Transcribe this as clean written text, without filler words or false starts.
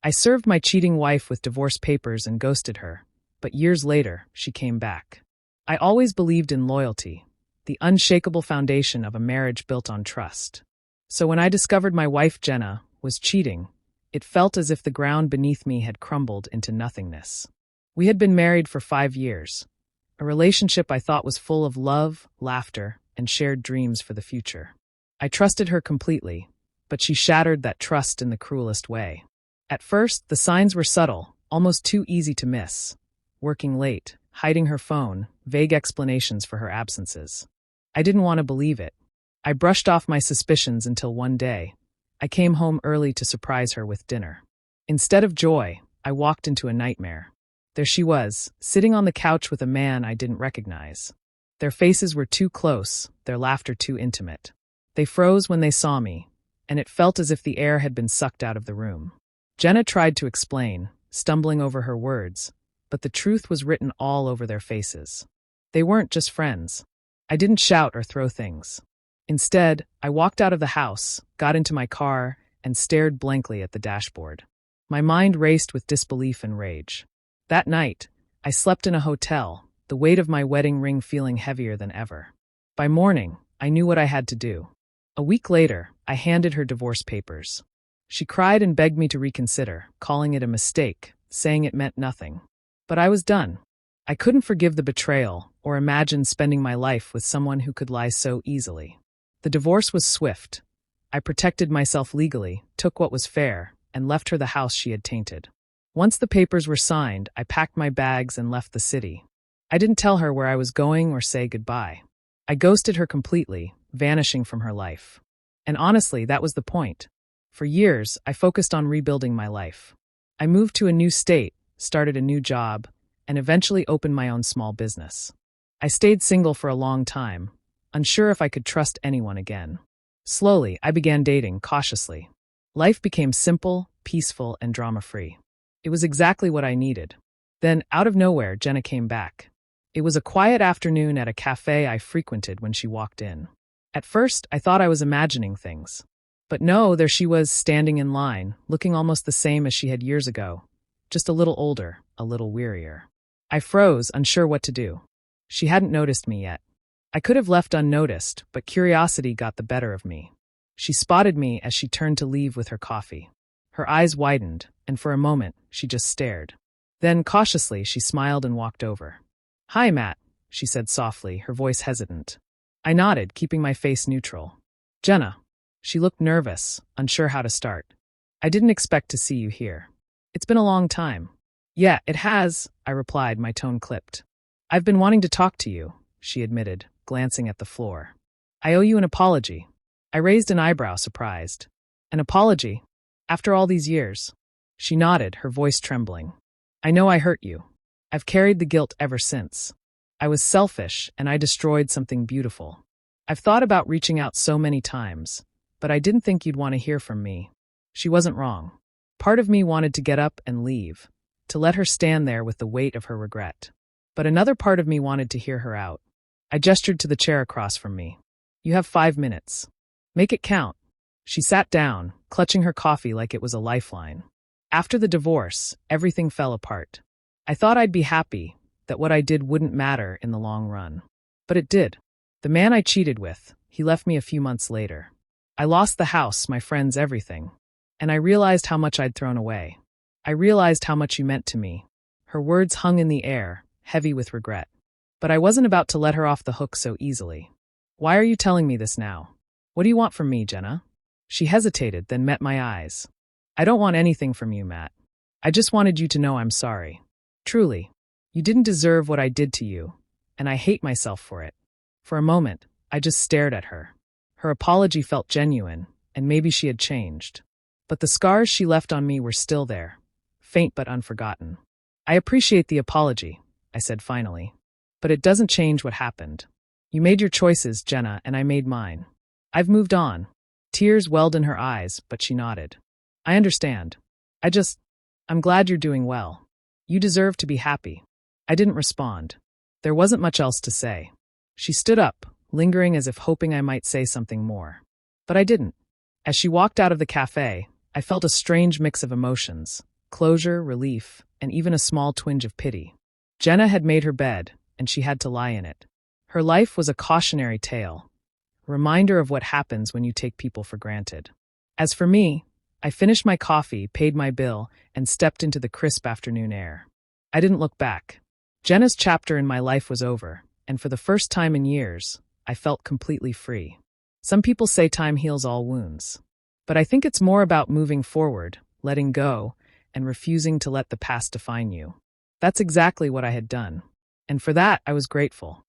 I served my cheating wife with divorce papers and ghosted her, but years later, she came back. I always believed in loyalty, the unshakable foundation of a marriage built on trust. So when I discovered my wife Jenna was cheating, it felt as if the ground beneath me had crumbled into nothingness. We had been married for 5 years, a relationship I thought was full of love, laughter, and shared dreams for the future. I trusted her completely, but she shattered that trust in the cruelest way. At first, the signs were subtle, almost too easy to miss. Working late, hiding her phone, vague explanations for her absences. I didn't want to believe it. I brushed off my suspicions until one day, I came home early to surprise her with dinner. Instead of joy, I walked into a nightmare. There she was, sitting on the couch with a man I didn't recognize. Their faces were too close, their laughter too intimate. They froze when they saw me, and it felt as if the air had been sucked out of the room. Jenna tried to explain, stumbling over her words, but the truth was written all over their faces. They weren't just friends. I didn't shout or throw things. Instead, I walked out of the house, got into my car, and stared blankly at the dashboard. My mind raced with disbelief and rage. That night, I slept in a hotel, the weight of my wedding ring feeling heavier than ever. By morning, I knew what I had to do. A week later, I handed her divorce papers. She cried and begged me to reconsider, calling it a mistake, saying it meant nothing. But I was done. I couldn't forgive the betrayal or imagine spending my life with someone who could lie so easily. The divorce was swift. I protected myself legally, took what was fair, and left her the house she had tainted. Once the papers were signed, I packed my bags and left the city. I didn't tell her where I was going or say goodbye. I ghosted her completely, vanishing from her life. And honestly, that was the point. For years, I focused on rebuilding my life. I moved to a new state, started a new job, and eventually opened my own small business. I stayed single for a long time, unsure if I could trust anyone again. Slowly, I began dating cautiously. Life became simple, peaceful, and drama-free. It was exactly what I needed. Then, out of nowhere, Jenna came back. It was a quiet afternoon at a cafe I frequented when she walked in. At first, I thought I was imagining things. But no, there she was, standing in line, looking almost the same as she had years ago. Just a little older, a little wearier. I froze, unsure what to do. She hadn't noticed me yet. I could have left unnoticed, but curiosity got the better of me. She spotted me as she turned to leave with her coffee. Her eyes widened, and for a moment, she just stared. Then, cautiously, she smiled and walked over. "Hi, Matt," she said softly, her voice hesitant. I nodded, keeping my face neutral. "Jenna." She looked nervous, unsure how to start. "I didn't expect to see you here. It's been a long time." "Yeah, it has," I replied, my tone clipped. "I've been wanting to talk to you," she admitted, glancing at the floor. "I owe you an apology." I raised an eyebrow, surprised. "An apology? After all these years?" She nodded, her voice trembling. "I know I hurt you. I've carried the guilt ever since. I was selfish, and I destroyed something beautiful. I've thought about reaching out so many times, but I didn't think you'd want to hear from me." She wasn't wrong. Part of me wanted to get up and leave, to let her stand there with the weight of her regret. But another part of me wanted to hear her out. I gestured to the chair across from me. "You have 5 minutes. Make it count." She sat down, clutching her coffee like it was a lifeline. After the divorce, everything fell apart. I thought I'd be happy, that what I did wouldn't matter in the long run. But it did. The man I cheated with, he left me a few months later. I lost the house, my friends, everything. And I realized how much I'd thrown away. I realized how much you meant to me. Her words hung in the air, heavy with regret. But I wasn't about to let her off the hook so easily. "Why are you telling me this now? What do you want from me, Jenna?" She hesitated, then met my eyes. "I don't want anything from you, Matt. I just wanted you to know I'm sorry. Truly. You didn't deserve what I did to you, and I hate myself for it." For a moment, I just stared at her. Her apology felt genuine, and maybe she had changed. But the scars she left on me were still there, faint but unforgotten. "I appreciate the apology," I said finally. "But it doesn't change what happened. You made your choices, Jenna, and I made mine. I've moved on." Tears welled in her eyes, but she nodded. "I understand. I'm glad you're doing well. You deserve to be happy." I didn't respond. There wasn't much else to say. She stood up, lingering as if hoping I might say something more. But I didn't. As she walked out of the cafe, I felt a strange mix of emotions, closure, relief, and even a small twinge of pity. Jenna had made her bed, and she had to lie in it. Her life was a cautionary tale, a reminder of what happens when you take people for granted. As for me, I finished my coffee, paid my bill, and stepped into the crisp afternoon air. I didn't look back. Jenna's chapter in my life was over, and for the first time in years, I felt completely free. Some people say time heals all wounds, but I think it's more about moving forward, letting go, and refusing to let the past define you. That's exactly what I had done, and for that I was grateful.